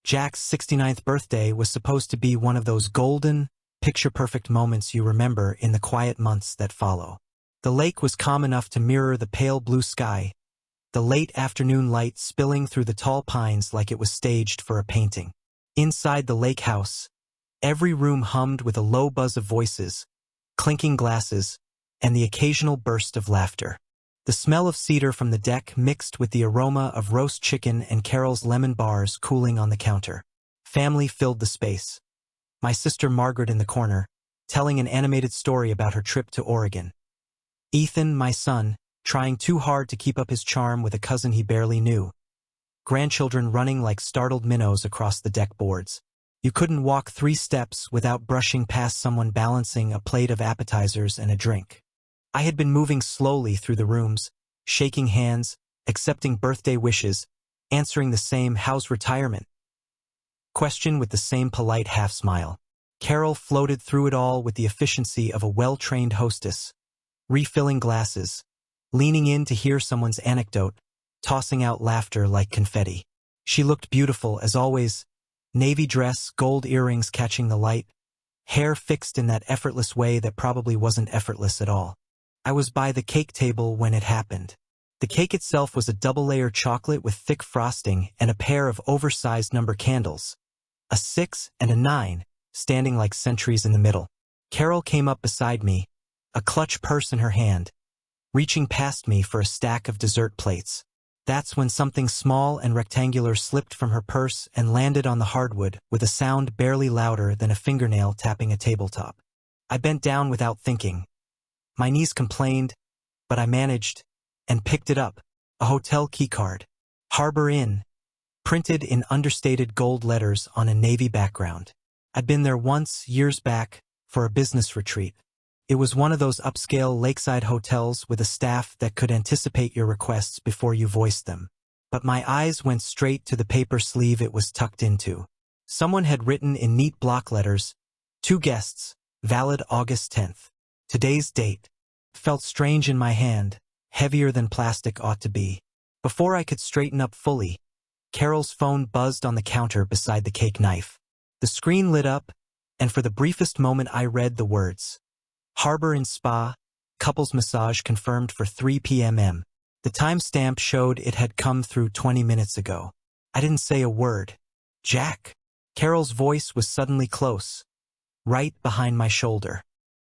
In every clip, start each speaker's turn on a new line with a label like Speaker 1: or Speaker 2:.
Speaker 1: Jack's 69th birthday was supposed to be one of those golden, picture-perfect moments you remember in the quiet months that follow. The lake was calm enough to mirror the pale blue sky, the late afternoon light spilling through the tall pines like it was staged for a painting. Inside the lake house, every room hummed with a low buzz of voices, clinking glasses, and the occasional burst of laughter. The smell of cedar from the deck mixed with the aroma of roast chicken and Carol's lemon bars cooling on the counter. Family filled the space. My sister Margaret in the corner, telling an animated story about her trip to Oregon. Ethan, my son, trying too hard to keep up his charm with a cousin he barely knew. Grandchildren running like startled minnows across the deck boards. You couldn't walk 3 steps without brushing past someone balancing a plate of appetizers and a drink. I had been moving slowly through the rooms, shaking hands, accepting birthday wishes, answering the same "how's retirement?" question with the same polite half-smile. Carol floated through it all with the efficiency of a well-trained hostess, refilling glasses, leaning in to hear someone's anecdote, tossing out laughter like confetti. She looked beautiful as always, navy dress, gold earrings catching the light, hair fixed in that effortless way that probably wasn't effortless at all. I was by the cake table when it happened. The cake itself was a double-layer chocolate with thick frosting and a pair of oversized number candles, a 6 and a 9, standing like sentries in the middle. Carol came up beside me, a clutch purse in her hand, reaching past me for a stack of dessert plates. That's when something small and rectangular slipped from her purse and landed on the hardwood with a sound barely louder than a fingernail tapping a tabletop. I bent down without thinking. My knees complained, but I managed, and picked it up. A hotel keycard. Harbor Inn. Printed in understated gold letters on a navy background. I'd been there once, years back, for a business retreat. It was one of those upscale lakeside hotels with a staff that could anticipate your requests before you voiced them. But my eyes went straight to the paper sleeve it was tucked into. Someone had written in neat block letters, 2 guests, valid August 10th. Today's date. Felt strange in my hand, heavier than plastic ought to be. Before I could straighten up fully, Carol's phone buzzed on the counter beside the cake knife. The screen lit up, and for the briefest moment I read the words. Harbor Inn Spa, couples massage confirmed for 3 p.m. The timestamp showed it had come through 20 minutes ago. I didn't say a word. Jack. Carol's voice was suddenly close, right behind my shoulder.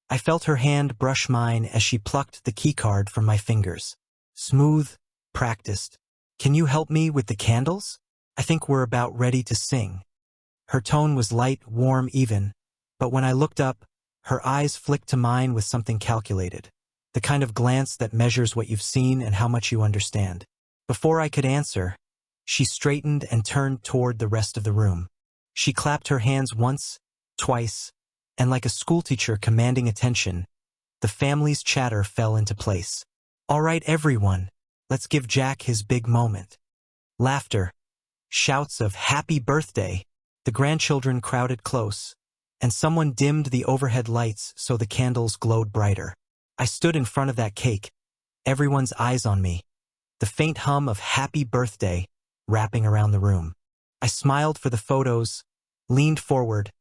Speaker 1: I felt her hand brush mine as she plucked the keycard from my fingers. Smooth, practiced. Can you help me with the candles? I think we're about ready to sing. Her tone was light, warm, even, but when I looked up, her eyes flicked to mine with something calculated, the kind of glance that measures what you've seen and how much you understand. Before I could answer, she straightened and turned toward the rest of the room. She clapped her hands once, twice, and like a schoolteacher commanding attention, the family's chatter fell into place. All right, everyone, let's give Jack his big moment. Laughter, shouts of happy birthday. The grandchildren crowded close, and someone dimmed the overhead lights so the candles glowed brighter. I stood in front of that cake, everyone's eyes on me, the faint hum of happy birthday wrapping around the room. I smiled for the photos, leaned forward,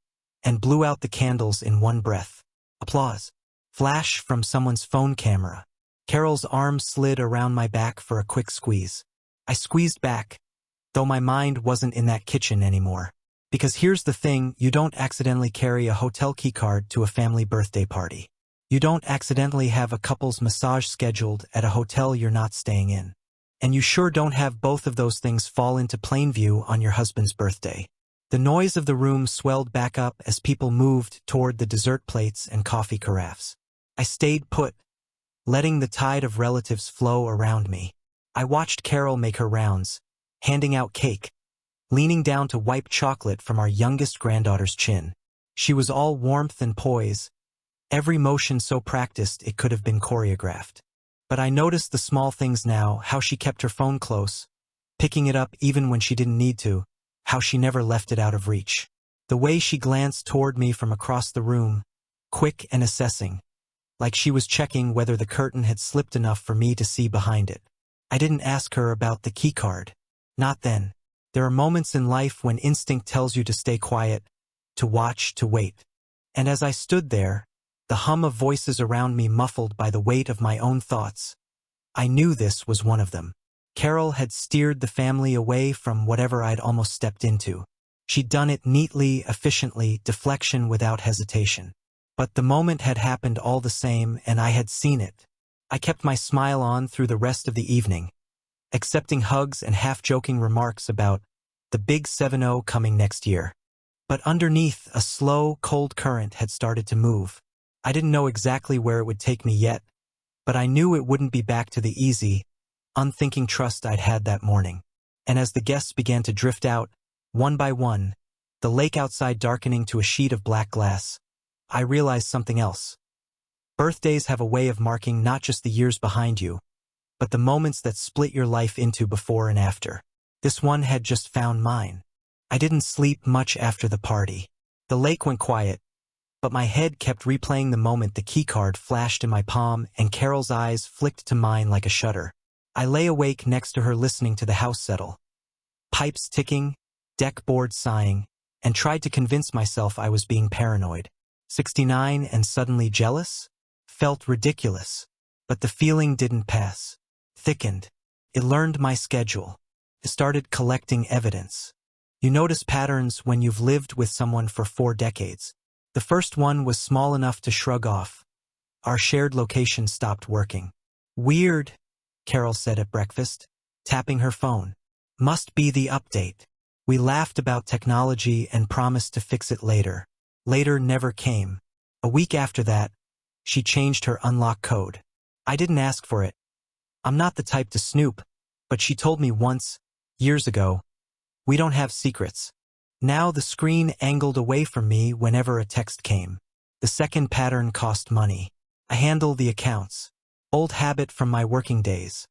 Speaker 1: and blew out the candles in one breath. Applause. Flash from someone's phone camera. Carol's arm slid around my back for a quick squeeze. I squeezed back, though my mind wasn't in that kitchen anymore. Because here's the thing, you don't accidentally carry a hotel keycard to a family birthday party. You don't accidentally have a couple's massage scheduled at a hotel you're not staying in. And you sure don't have both of those things fall into plain view on your husband's birthday. The noise of the room swelled back up as people moved toward the dessert plates and coffee carafes. I stayed put, letting the tide of relatives flow around me. I watched Carol make her rounds, handing out cake, leaning down to wipe chocolate from our youngest granddaughter's chin. She was all warmth and poise, every motion so practiced it could have been choreographed. But I noticed the small things now, how she kept her phone close, picking it up even when she didn't need to, how she never left it out of reach. The way she glanced toward me from across the room, quick and assessing, like she was checking whether the curtain had slipped enough for me to see behind it. I didn't ask her about the keycard. Not then. There are moments in life when instinct tells you to stay quiet, to watch, to wait. And as I stood there, the hum of voices around me muffled by the weight of my own thoughts, I knew this was one of them. Carol had steered the family away from whatever I'd almost stepped into. She'd done it neatly, efficiently, deflection without hesitation. But the moment had happened all the same, and I had seen it. I kept my smile on through the rest of the evening, accepting hugs and half-joking remarks about the big 7-0 coming next year. But underneath, a slow, cold current had started to move. I didn't know exactly where it would take me yet, but I knew it wouldn't be back to the easy, unthinking trust I'd had that morning. And as the guests began to drift out, one by one, the lake outside darkening to a sheet of black glass, I realized something else. Birthdays have a way of marking not just the years behind you, but the moments that split your life into before and after. This one had just found mine. I didn't sleep much after the party. The lake went quiet, but my head kept replaying the moment the keycard flashed in my palm and Carol's eyes flicked to mine like a shutter. I lay awake next to her listening to the house settle, pipes ticking, deck board sighing, and tried to convince myself I was being paranoid. 69 and suddenly jealous? Felt ridiculous. But the feeling didn't pass. Thickened. It learned my schedule. It started collecting evidence. You notice patterns when you've lived with someone for 4 decades. The first one was small enough to shrug off. Our shared location stopped working. Weird, Carol said at breakfast, tapping her phone. Must be the update. We laughed about technology and promised to fix it later. Later never came. A week after that, she changed her unlock code. I didn't ask for it. I'm not the type to snoop, but she told me once, years ago, we don't have secrets. Now the screen angled away from me whenever a text came. The second pattern cost money. I handle the accounts. Old habit from my working days.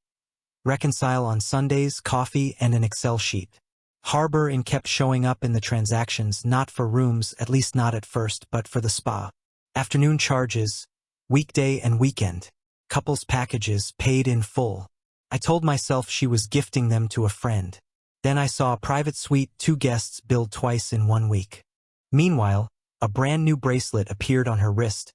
Speaker 1: Reconcile on Sundays, coffee, and an Excel sheet. Harbor and kept showing up in the transactions, not for rooms, at least not at first, but for the spa. Afternoon charges, weekday and weekend. Couples packages paid in full. I told myself she was gifting them to a friend. Then I saw a private suite, 2 guests billed twice in 1 week. Meanwhile, a brand new bracelet appeared on her wrist,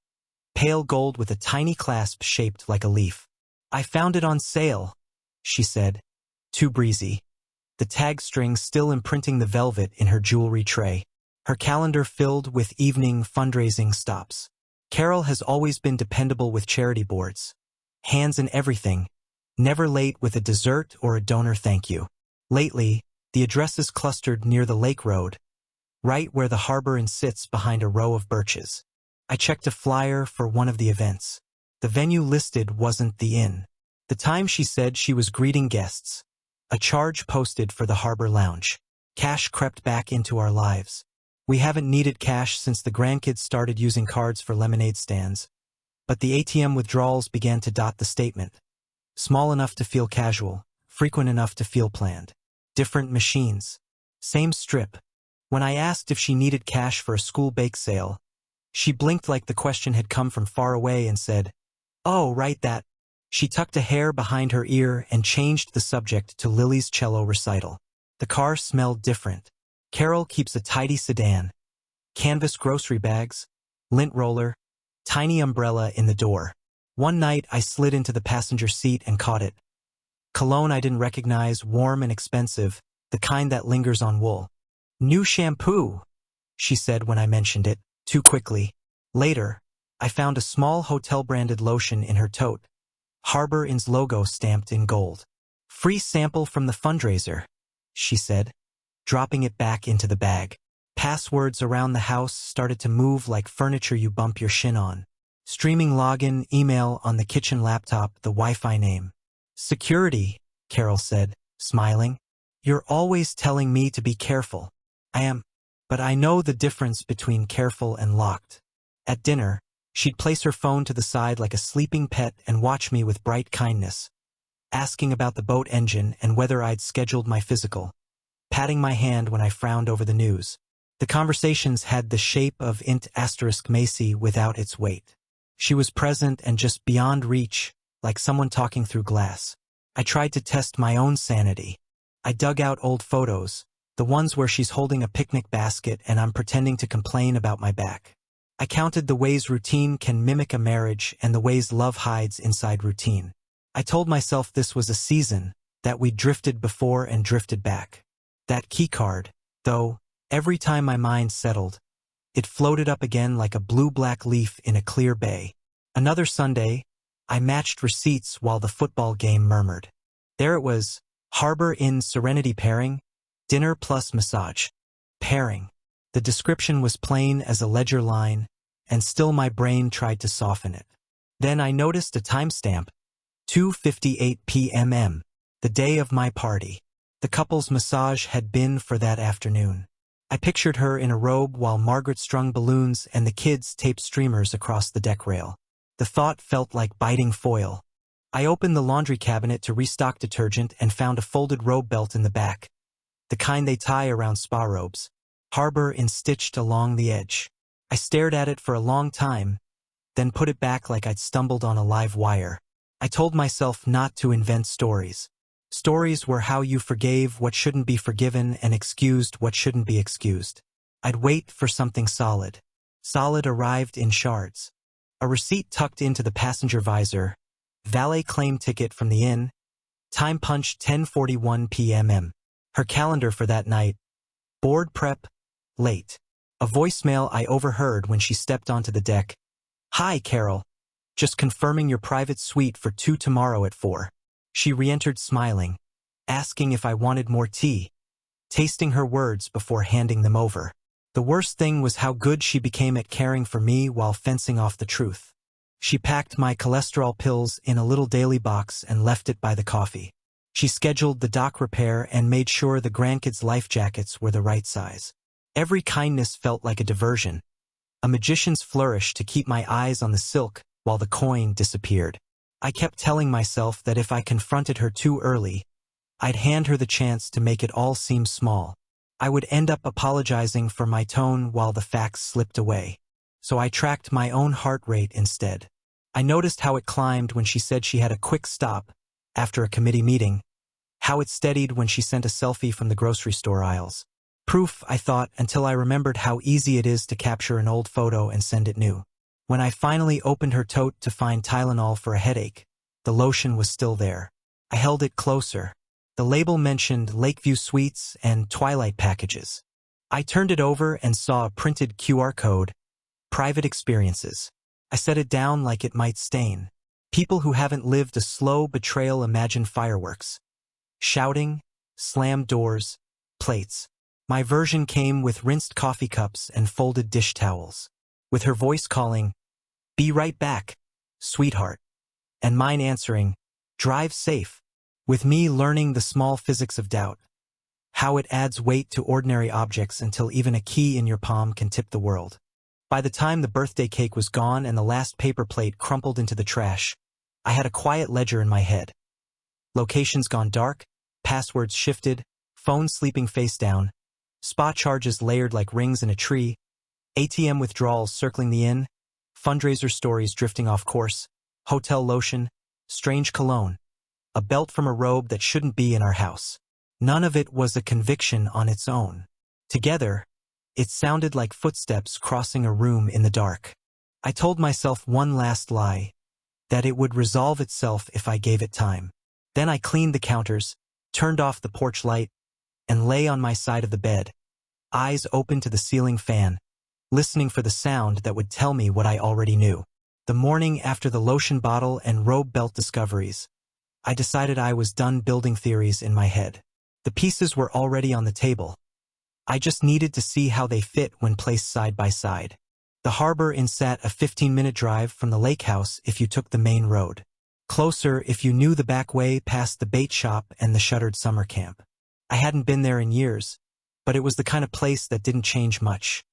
Speaker 1: pale gold with a tiny clasp shaped like a leaf. I found it on sale, she said, too breezy. The tag string still imprinting the velvet in her jewelry tray. Her calendar filled with evening fundraising stops. Carol has always been dependable with charity boards. Hands in everything, never late with a dessert or a donor thank you. Lately, the addresses clustered near the lake road, right where the harbor inn sits behind a row of birches. I checked a flyer for one of the events. The venue listed wasn't the inn. The time she said she was greeting guests. A charge posted for the harbor lounge. Cash crept back into our lives. We haven't needed cash since the grandkids started using cards for lemonade stands. But the ATM withdrawals began to dot the statement. Small enough to feel casual, frequent enough to feel planned. Different machines. Same strip. When I asked if she needed cash for a school bake sale, she blinked like the question had come from far away and said, "Oh, right, that." She tucked a hair behind her ear and changed the subject to Lily's cello recital. The car smelled different. Carol keeps a tidy sedan. Canvas grocery bags, lint roller, tiny umbrella in the door. One night I slid into the passenger seat and caught it. Cologne I didn't recognize, warm and expensive, the kind that lingers on wool. "New shampoo," she said when I mentioned it, too quickly. Later, I found a small hotel-branded lotion in her tote. Harbor Inn's logo stamped in gold. "Free sample from the fundraiser," she said, dropping it back into the bag. Passwords around the house started to move like furniture you bump your shin on. Streaming login, email on the kitchen laptop, the Wi-Fi name. "Security," Carol said, smiling. "You're always telling me to be careful." I am, but I know the difference between careful and locked. At dinner, she'd place her phone to the side like a sleeping pet and watch me with bright kindness, asking about the boat engine and whether I'd scheduled my physical, patting my hand when I frowned over the news. The conversations had the shape of int asterisk Macy without its weight. She was present and just beyond reach, like someone talking through glass. I tried to test my own sanity. I dug out old photos, The ones where she's holding a picnic basket and I'm pretending to complain about my back. I counted the ways routine can mimic a marriage and the ways love hides inside routine. I told myself this was a season, that we drifted before and drifted back. That keycard, though, every time my mind settled, it floated up again like a blue-black leaf in a clear bay. Another Sunday, I matched receipts while the football game murmured. There it was, Harbor Inn Serenity pairing, dinner plus massage. Pairing. The description was plain as a ledger line, and still my brain tried to soften it. Then I noticed a timestamp, 2:58 p.m., the day of my party. The couple's massage had been for that afternoon. I pictured her in a robe while Margaret strung balloons and the kids taped streamers across the deck rail. The thought felt like biting foil. I opened the laundry cabinet to restock detergent and found a folded robe belt in the back, the kind they tie around spa robes, Harbor Inn stitched along the edge. I stared at it for a long time, then put it back like I'd stumbled on a live wire. I told myself not to invent stories. Stories were how you forgave what shouldn't be forgiven and excused what shouldn't be excused. I'd wait for something solid. Solid arrived in shards. A receipt tucked into the passenger visor, valet claim ticket from the inn, time punch 10:41 p.m. Her calendar for that night, board prep, late. A voicemail I overheard when she stepped onto the deck. Hi, Carol. Just confirming your private suite for 2 tomorrow at 4. She re-entered smiling, asking if I wanted more tea, tasting her words before handing them over. The worst thing was how good she became at caring for me while fencing off the truth. She packed my cholesterol pills in a little daily box and left it by the coffee. She scheduled the dock repair and made sure the grandkids' life jackets were the right size. Every kindness felt like a diversion, a magician's flourish to keep my eyes on the silk while the coin disappeared. I kept telling myself that if I confronted her too early, I'd hand her the chance to make it all seem small. I would end up apologizing for my tone while the facts slipped away. So I tracked my own heart rate instead. I noticed how it climbed when she said she had a quick stop after a committee meeting, how it steadied when she sent a selfie from the grocery store aisles. Proof, I thought, until I remembered how easy it is to capture an old photo and send it new. When I finally opened her tote to find Tylenol for a headache, the lotion was still there. I held it closer. The label mentioned Lakeview Suites and Twilight packages. I turned it over and saw a printed QR code, private experiences. I set it down like it might stain. People who haven't lived a slow betrayal imagine fireworks. Shouting, slammed doors, plates. My version came with rinsed coffee cups and folded dish towels, with her voice calling, "Be right back, sweetheart," and mine answering, "Drive safe," with me learning the small physics of doubt, how it adds weight to ordinary objects until even a key in your palm can tip the world. By the time the birthday cake was gone and the last paper plate crumpled into the trash, I had a quiet ledger in my head. Locations gone dark, passwords shifted, phone sleeping face down, spa charges layered like rings in a tree, ATM withdrawals circling the inn, fundraiser stories drifting off course, hotel lotion, strange cologne, a belt from a robe that shouldn't be in our house. None of it was a conviction on its own. Together, it sounded like footsteps crossing a room in the dark. I told myself one last lie, that it would resolve itself if I gave it time. Then I cleaned the counters, turned off the porch light, and lay on my side of the bed, eyes open to the ceiling fan, listening for the sound that would tell me what I already knew. The morning after the lotion bottle and robe belt discoveries, I decided I was done building theories in my head. The pieces were already on the table. I just needed to see how they fit when placed side by side. The Harbor Inn sat a 15-minute drive from the lake house if you took the main road. Closer if you knew the back way past the bait shop and the shuttered summer camp. I hadn't been there in years, but it was the kind of place that didn't change much.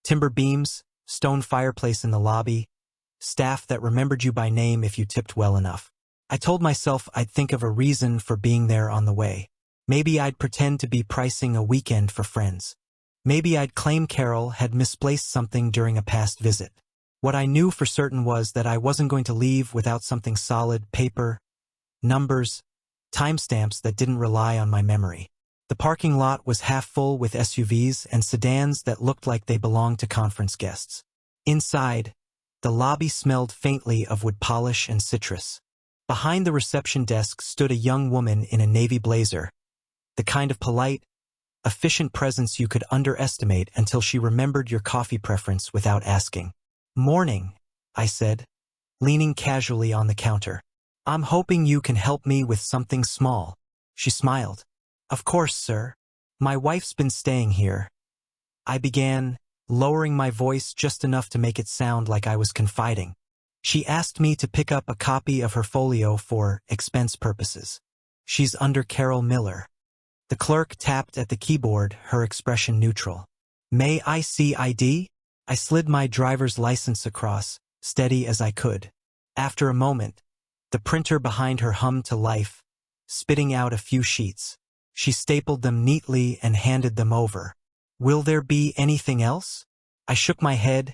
Speaker 1: Timber beams, stone fireplace in the lobby, staff that remembered you by name if you tipped well enough. I told myself I'd think of a reason for being there on the way. Maybe I'd pretend to be pricing a weekend for friends. Maybe I'd claim Carol had misplaced something during a past visit. What I knew for certain was that I wasn't going to leave without something solid: paper, numbers, timestamps that didn't rely on my memory. The parking lot was half full with SUVs and sedans that looked like they belonged to conference guests. Inside, the lobby smelled faintly of wood polish and citrus. Behind the reception desk stood a young woman in a navy blazer, the kind of polite, efficient presence you could underestimate until she remembered your coffee preference without asking. "Morning," I said, leaning casually on the counter. "I'm hoping you can help me with something small." She smiled. "Of course, sir. My wife's been staying here." I began, lowering my voice just enough to make it sound like I was confiding. "She asked me to pick up a copy of her folio for expense purposes. She's under Carol Miller." The clerk tapped at the keyboard, her expression neutral. "May I see ID?" I slid my driver's license across, steady as I could. After a moment, the printer behind her hummed to life, spitting out a few sheets. She stapled them neatly and handed them over. "Will there be anything else?" I shook my head,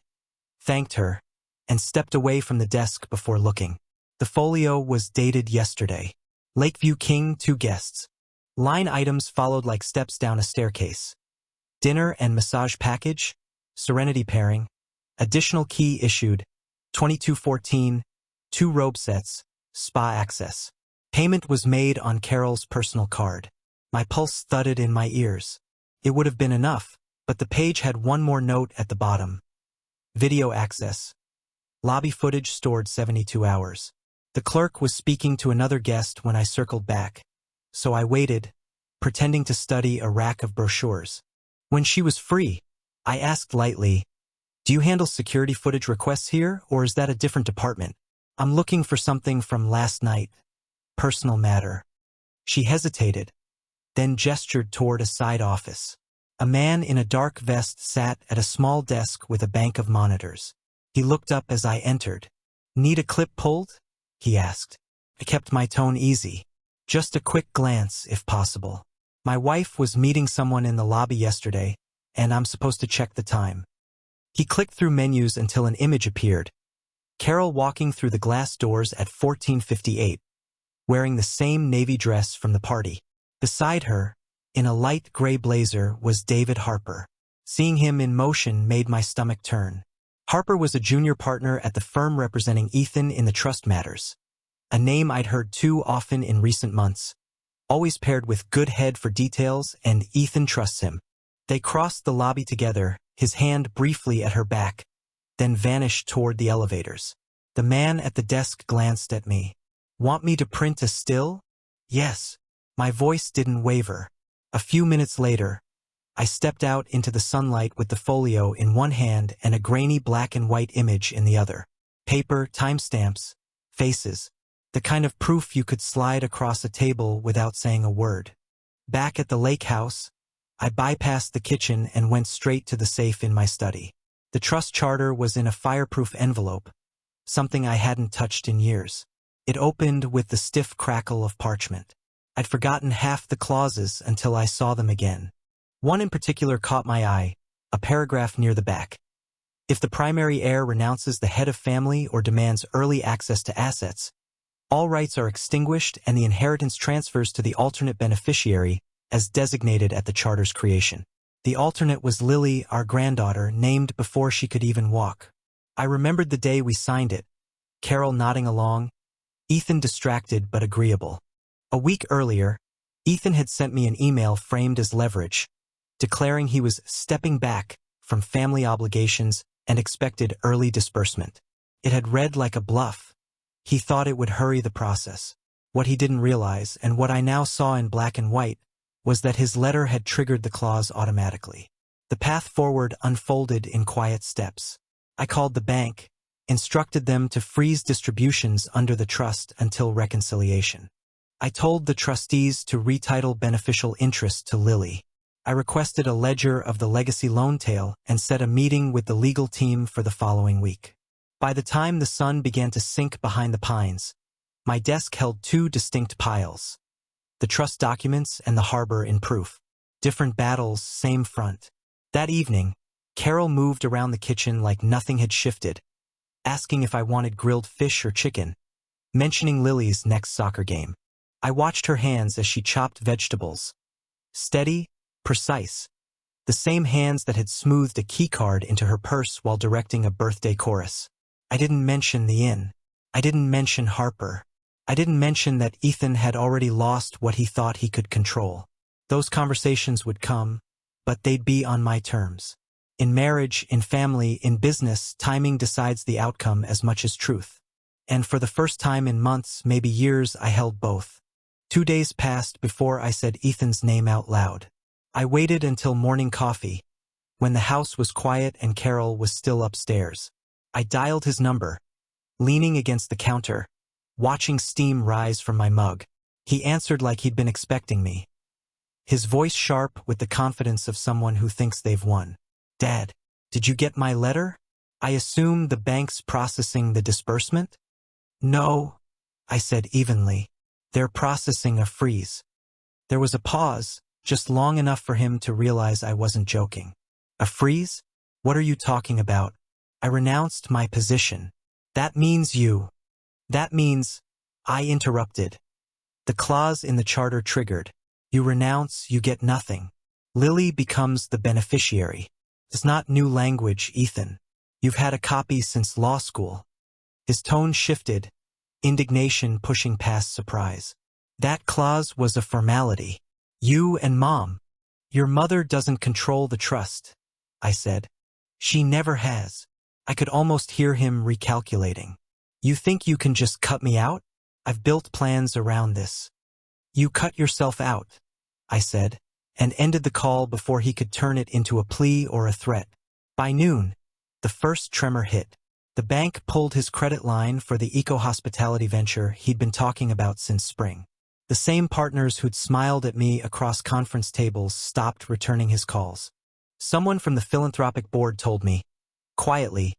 Speaker 1: thanked her, and stepped away from the desk before looking. The folio was dated yesterday. Lakeview King, 2 guests. Line items followed like steps down a staircase. Dinner and massage package, Serenity pairing, additional key issued, 2214, 2 robe sets, spa access. Payment was made on Carol's personal card. My pulse thudded in my ears. It would have been enough, but the page had one more note at the bottom. Video access. Lobby footage stored 72 hours. The clerk was speaking to another guest when I circled back, so I waited, pretending to study a rack of brochures. When she was free, I asked lightly, "Do you handle security footage requests here, or is that a different department? I'm looking for something from last night. Personal matter." She hesitated, then gestured toward a side office. A man in a dark vest sat at a small desk with a bank of monitors. He looked up as I entered. "Need a clip pulled?" he asked. I kept my tone easy. "Just a quick glance, if possible. My wife was meeting someone in the lobby yesterday, and I'm supposed to check the time." He clicked through menus until an image appeared. Carol walking through the glass doors at 1458, wearing the same navy dress from the party. Beside her, in a light gray blazer, was David Harper. Seeing him in motion made my stomach turn. Harper was a junior partner at the firm representing Ethan in the trust matters, a name I'd heard too often in recent months. Always paired with good head for details, and Ethan trusts him. They crossed the lobby together, his hand briefly at her back, then vanished toward the elevators. The man at the desk glanced at me. "Want me to print a still?" "Yes." My voice didn't waver. A few minutes later, I stepped out into the sunlight with the folio in one hand and a grainy black and white image in the other. Paper, timestamps, faces. The kind of proof you could slide across a table without saying a word. Back at the lake house, I bypassed the kitchen and went straight to the safe in my study. The trust charter was in a fireproof envelope, something I hadn't touched in years. It opened with the stiff crackle of parchment. I'd forgotten half the clauses until I saw them again. One in particular caught my eye, a paragraph near the back. If the primary heir renounces the head of family or demands early access to assets, all rights are extinguished and the inheritance transfers to the alternate beneficiary as designated at the charter's creation. The alternate was Lily, our granddaughter, named before she could even walk. I remembered the day we signed it, Carol nodding along, Ethan distracted but agreeable. A week earlier, Ethan had sent me an email framed as leverage, declaring he was stepping back from family obligations and expected early disbursement. It had read like a bluff. He thought it would hurry the process. What he didn't realize, and what I now saw in black and white, was that his letter had triggered the clause automatically. The path forward unfolded in quiet steps. I called the bank, instructed them to freeze distributions under the trust until reconciliation. I told the trustees to retitle beneficial interest to Lily. I requested a ledger of the legacy loan tail and set a meeting with the legal team for the following week. By the time the sun began to sink behind the pines, my desk held two distinct piles. The trust documents and the harbor in proof. Different battles, same front. That evening, Carol moved around the kitchen like nothing had shifted, asking if I wanted grilled fish or chicken, mentioning Lily's next soccer game. I watched her hands as she chopped vegetables, Steady, precise. The same hands that had smoothed a keycard into her purse while directing a birthday chorus. I didn't mention the inn. I didn't mention Harper. I didn't mention that Ethan had already lost what he thought he could control. Those conversations would come, but they'd be on my terms. In marriage, in family, in business, timing decides the outcome as much as truth. And for the first time in months, maybe years, I held both. 2 days passed before I said Ethan's name out loud. I waited until morning coffee, when the house was quiet and Carol was still upstairs. I dialed his number, leaning against the counter, watching steam rise from my mug. He answered like he'd been expecting me. His voice sharp with the confidence of someone who thinks they've won. Dad, did you get my letter? I assume the bank's processing the disbursement? No, I said evenly. They're processing a freeze. There was a pause, just long enough for him to realize I wasn't joking. A freeze? What are you talking about? I renounced my position. That means you. That means, I interrupted. The clause in the charter triggered. You renounce, you get nothing. Lily becomes the beneficiary. It's not new language, Ethan. You've had a copy since law school. His tone shifted, indignation pushing past surprise. That clause was a formality. You and Mom. Your mother doesn't control the trust, I said. She never has. I could almost hear him recalculating. You think you can just cut me out? I've built plans around this. You cut yourself out, I said, and ended the call before he could turn it into a plea or a threat. By noon, the first tremor hit. The bank pulled his credit line for the eco-hospitality venture he'd been talking about since spring. The same partners who'd smiled at me across conference tables stopped returning his calls. Someone from the philanthropic board told me, quietly,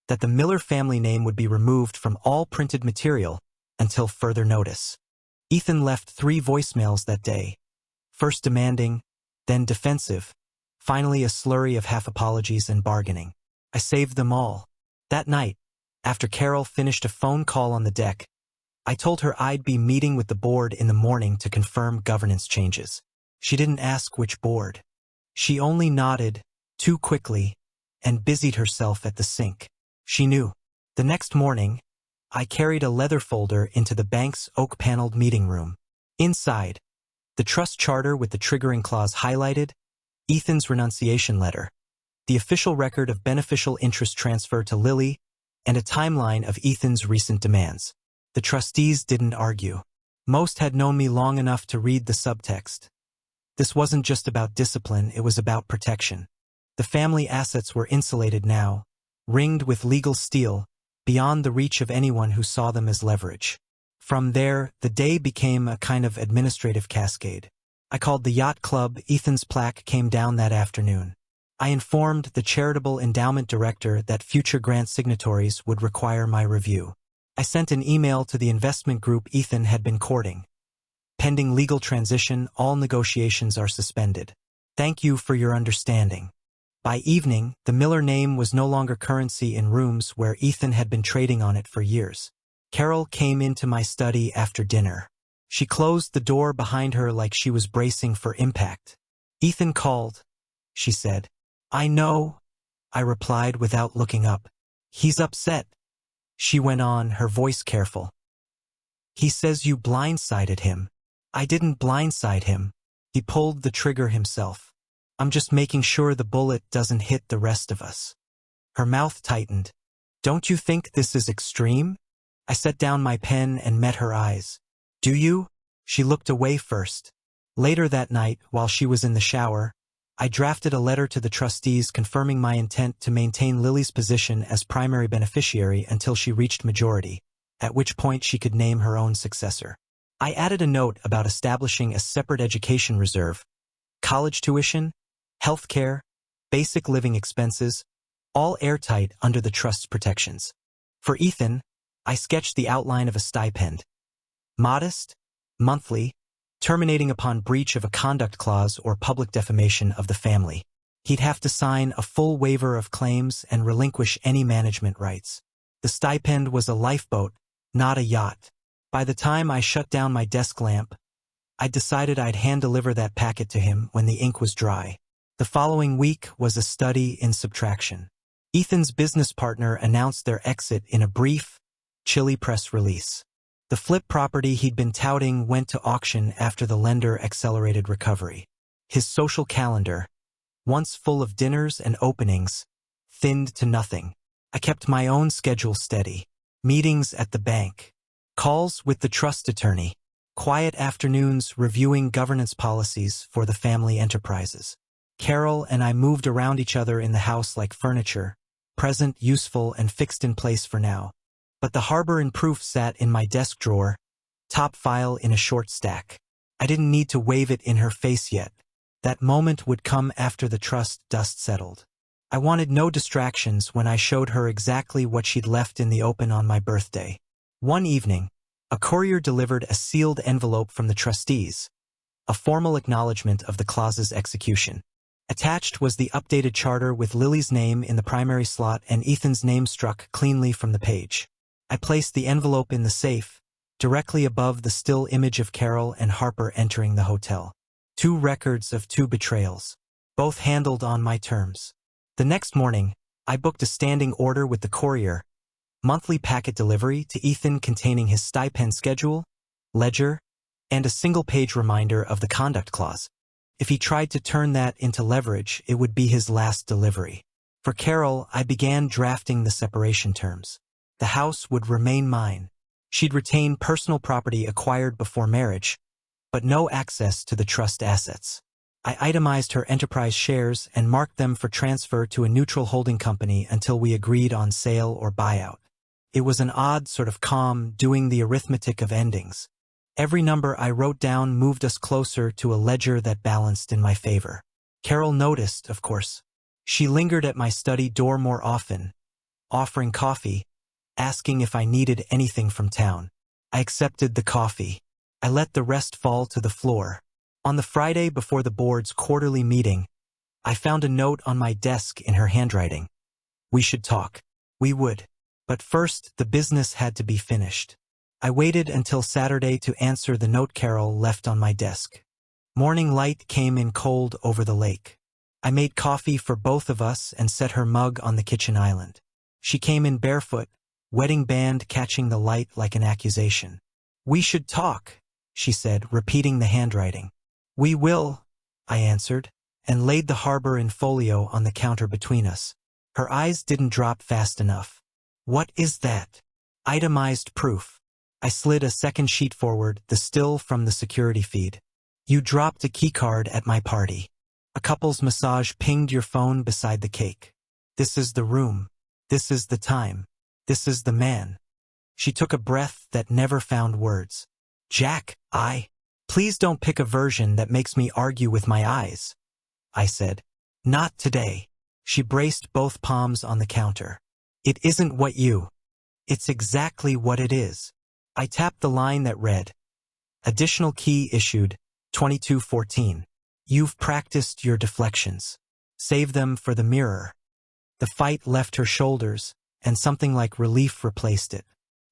Speaker 1: that the Miller family name would be removed from all printed material until further notice. Ethan left 3 voicemails that day, first demanding, then defensive, finally a slurry of half apologies and bargaining. I saved them all. That night, after Carol finished a phone call on the deck, I told her I'd be meeting with the board in the morning to confirm governance changes. She didn't ask which board. She only nodded, too quickly, and busied herself at the sink. She knew. The next morning, I carried a leather folder into the bank's oak-paneled meeting room. Inside, the trust charter with the triggering clause highlighted, Ethan's renunciation letter, the official record of beneficial interest transfer to Lily, and a timeline of Ethan's recent demands. The trustees didn't argue. Most had known me long enough to read the subtext. This wasn't just about discipline, it was about protection. The family assets were insulated now, ringed with legal steel, beyond the reach of anyone who saw them as leverage. From there, the day became a kind of administrative cascade. I called the yacht club. Ethan's plaque came down that afternoon. I informed the charitable endowment director that future grant signatories would require my review. I sent an email to the investment group Ethan had been courting. Pending legal transition, all negotiations are suspended. Thank you for your understanding. By evening, the Miller name was no longer currency in rooms where Ethan had been trading on it for years. Carol came into my study after dinner. She closed the door behind her like she was bracing for impact. Ethan called, she said. I know, I replied without looking up. He's upset. She went on, her voice careful. He says you blindsided him. I didn't blindside him. He pulled the trigger himself. I'm just making sure the bullet doesn't hit the rest of us. Her mouth tightened. Don't you think this is extreme? I set down my pen and met her eyes. Do you? She looked away first. Later that night, while she was in the shower, I drafted a letter to the trustees confirming my intent to maintain Lily's position as primary beneficiary until she reached majority, at which point she could name her own successor. I added a note about establishing a separate education reserve, college tuition, health care, basic living expenses, all airtight under the trust's protections. For Ethan, I sketched the outline of a stipend. Modest, monthly, terminating upon breach of a conduct clause or public defamation of the family. He'd have to sign a full waiver of claims and relinquish any management rights. The stipend was a lifeboat, not a yacht. By the time I shut down my desk lamp, I decided I'd hand-deliver that packet to him when the ink was dry. The following week was a study in subtraction. Ethan's business partner announced their exit in a brief, chilly press release. The flip property he'd been touting went to auction after the lender accelerated recovery. His social calendar, once full of dinners and openings, thinned to nothing. I kept my own schedule steady. Meetings at the bank, calls with the trust attorney, quiet afternoons reviewing governance policies for the family enterprises. Carol and I moved around each other in the house like furniture, present, useful, and fixed in place for now. But the harbor in proof sat in my desk drawer, top file in a short stack. I didn't need to wave it in her face yet. That moment would come after the trust dust settled. I wanted no distractions when I showed her exactly what she'd left in the open on my birthday. One evening, a courier delivered a sealed envelope from the trustees, a formal acknowledgement of the clause's execution. Attached was the updated charter with Lily's name in the primary slot and Ethan's name struck cleanly from the page. I placed the envelope in the safe, directly above the still image of Carol and Harper entering the hotel. 2 records of 2 betrayals, both handled on my terms. The next morning, I booked a standing order with the courier, monthly packet delivery to Ethan containing his stipend schedule, ledger, and a single-page reminder of the conduct clause. If he tried to turn that into leverage, it would be his last delivery. For Carol, I began drafting the separation terms. The house would remain mine. She'd retain personal property acquired before marriage, but no access to the trust assets. I itemized her enterprise shares and marked them for transfer to a neutral holding company until we agreed on sale or buyout. It was an odd sort of calm, doing the arithmetic of endings. Every number I wrote down moved us closer to a ledger that balanced in my favor. Carol noticed, of course. She lingered at my study door more often, offering coffee, asking if I needed anything from town. I accepted the coffee. I let the rest fall to the floor. On the Friday before the board's quarterly meeting, I found a note on my desk in her handwriting. We should talk. We would. But first, the business had to be finished. I waited until Saturday to answer the note Carol left on my desk. Morning light came in cold over the lake. I made coffee for both of us and set her mug on the kitchen island. She came in barefoot, wedding band catching the light like an accusation. We should talk, she said, repeating the handwriting. We will, I answered, and laid the harbor in folio on the counter between us. Her eyes didn't drop fast enough. What is that? Itemized proof. I slid a second sheet forward, the still from the security feed. You dropped a keycard at my party. A couple's massage pinged your phone beside the cake. This is the room. This is the time. This is the man. She took a breath that never found words. Jack, please don't pick a version that makes me argue with my eyes, I said. Not today. She braced both palms on the counter. It isn't what you. It's exactly what it is. I tapped the line that read, additional key issued, 2214. You've practiced your deflections. Save them for the mirror. The fight left her shoulders, and something like relief replaced it.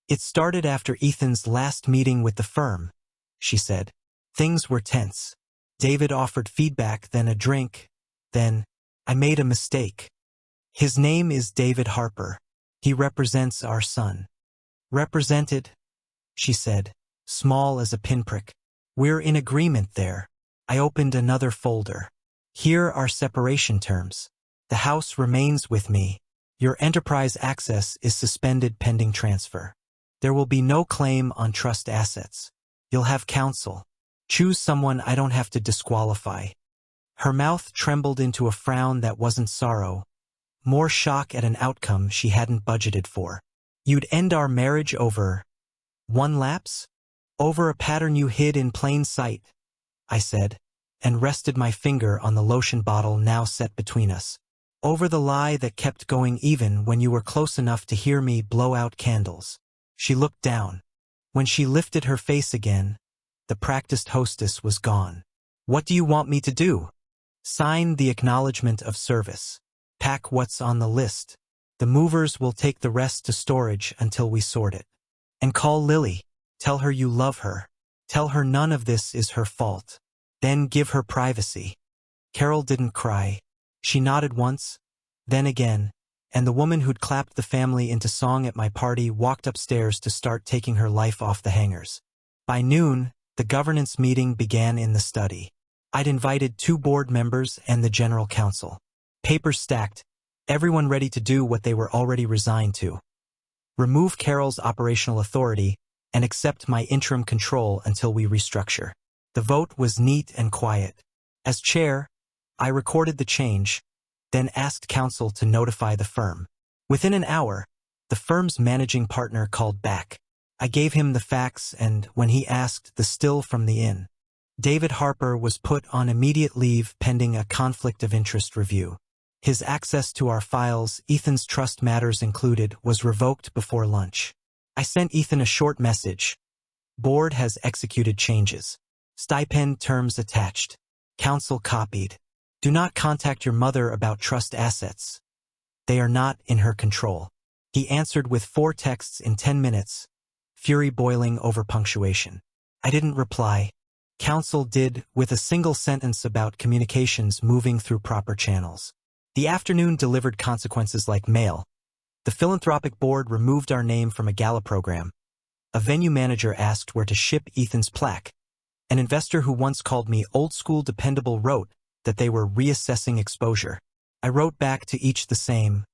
Speaker 1: It started after Ethan's last meeting with the firm, she said. Things were tense. David offered feedback, then a drink, then, I made a mistake. His name is David Harper. He represents our son. Represented, she said, small as a pinprick. We're in agreement there. I opened another folder. Here are separation terms. The house remains with me. Your enterprise access is suspended pending transfer. There will be no claim on trust assets. You'll have counsel. Choose someone I don't have to disqualify. Her mouth trembled into a frown that wasn't sorrow, more shock at an outcome she hadn't budgeted for. You'd end our marriage over one lapse? Over a pattern you hid in plain sight, I said, and rested my finger on the lotion bottle now set between us. Over the lie that kept going even when you were close enough to hear me blow out candles. She looked down. When she lifted her face again, the practiced hostess was gone. What do you want me to do? Sign the acknowledgement of service. Pack what's on the list. The movers will take the rest to storage until we sort it. And call Lily. Tell her you love her. Tell her none of this is her fault. Then give her privacy. Carol didn't cry. She nodded once, then again, and the woman who'd clapped the family into song at my party walked upstairs to start taking her life off the hangers. By noon, the governance meeting began in the study. I'd invited 2 board members and the general counsel. Papers stacked, everyone ready to do what they were already resigned to. Remove Carol's operational authority and accept my interim control until we restructure. The vote was neat and quiet. As chair, I recorded the change, then asked counsel to notify the firm. Within an hour, the firm's managing partner called back. I gave him the facts, and when he asked the still from the inn, David Harper was put on immediate leave pending a conflict of interest review. His access to our files, Ethan's trust matters included, was revoked before lunch. I sent Ethan a short message. Board has executed changes. Stipend terms attached. Counsel copied. Do not contact your mother about trust assets. They are not in her control. He answered with 4 texts in 10 minutes, fury boiling over punctuation. I didn't reply. Counsel did, with a single sentence about communications moving through proper channels. The afternoon delivered consequences like mail. The philanthropic board removed our name from a gala program. A venue manager asked where to ship Ethan's plaque. An investor who once called me old-school dependable wrote that they were reassessing exposure. I wrote back to each the same.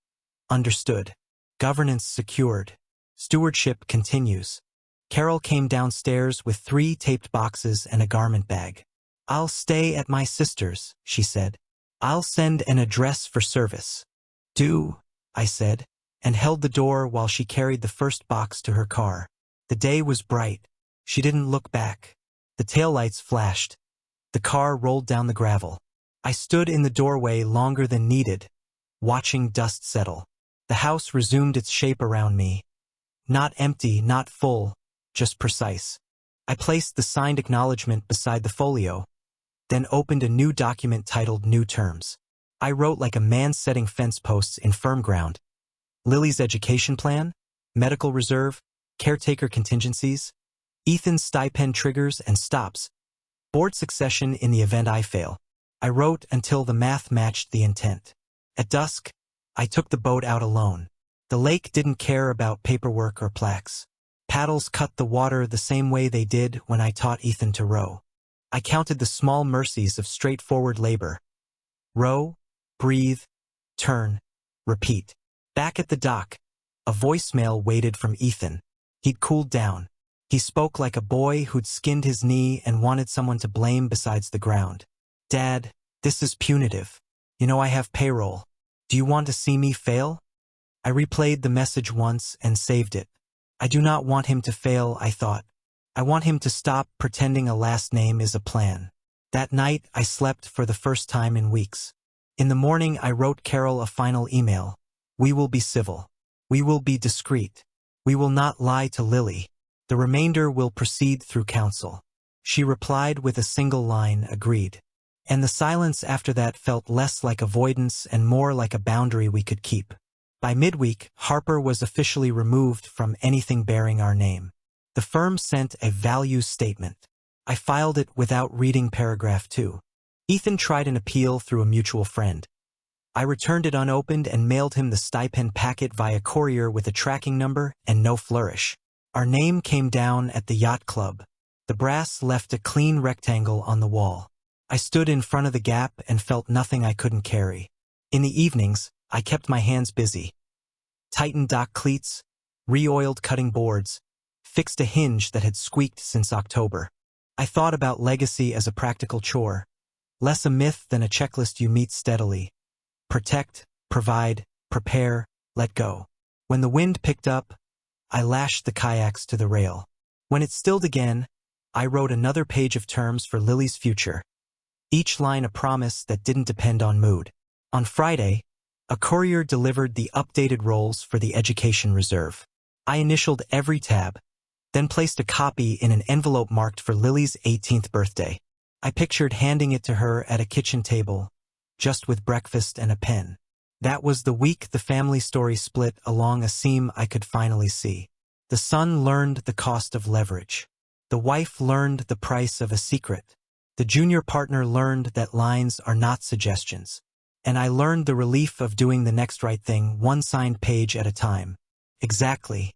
Speaker 1: Understood. Governance secured. Stewardship continues. Carol came downstairs with 3 taped boxes and a garment bag. I'll stay at my sister's, she said. I'll send an address for service. Do, I said, and held the door while she carried the first box to her car. The day was bright. She didn't look back. The taillights flashed. The car rolled down the gravel. I stood in the doorway longer than needed, watching dust settle. The house resumed its shape around me. Not empty, not full, just precise. I placed the signed acknowledgement beside the folio, then opened a new document titled New Terms. I wrote like a man setting fence posts in firm ground. Lily's education plan, medical reserve, caretaker contingencies, Ethan's stipend triggers and stops, board succession in the event I fail. I wrote until the math matched the intent. At dusk, I took the boat out alone. The lake didn't care about paperwork or plaques. Paddles cut the water the same way they did when I taught Ethan to row. I counted the small mercies of straightforward labor. Row, breathe, turn, repeat. Back at the dock, a voicemail waited from Ethan. He'd cooled down. He spoke like a boy who'd skinned his knee and wanted someone to blame besides the ground. Dad, this is punitive. You know I have payroll. Do you want to see me fail? I replayed the message once and saved it. I do not want him to fail, I thought. I want him to stop pretending a last name is a plan. That night, I slept for the first time in weeks. In the morning, I wrote Carol a final email. We will be civil. We will be discreet. We will not lie to Lily. The remainder will proceed through counsel. She replied with a single line, agreed. And the silence after that felt less like avoidance and more like a boundary we could keep. By midweek, Harper was officially removed from anything bearing our name. The firm sent a values statement. I filed it without reading paragraph 2. Ethan tried an appeal through a mutual friend. I returned it unopened and mailed him the stipend packet via courier with a tracking number and no flourish. Our name came down at the yacht club. The brass left a clean rectangle on the wall. I stood in front of the gap and felt nothing I couldn't carry. In the evenings, I kept my hands busy. Tightened dock cleats, re-oiled cutting boards, fixed a hinge that had squeaked since October. I thought about legacy as a practical chore, less a myth than a checklist you meet steadily. Protect, provide, prepare, let go. When the wind picked up, I lashed the kayaks to the rail. When it stilled again, I wrote another page of terms for Lily's future. Each line a promise that didn't depend on mood. On Friday, a courier delivered the updated rolls for the education reserve. I initialed every tab, then placed a copy in an envelope marked for Lily's 18th birthday. I pictured handing it to her at a kitchen table, just with breakfast and a pen. That was the week the family story split along a seam I could finally see. The son learned the cost of leverage. The wife learned the price of a secret. The junior partner learned that lines are not suggestions. And I learned the relief of doing the next right thing, one signed page at a time. Exactly.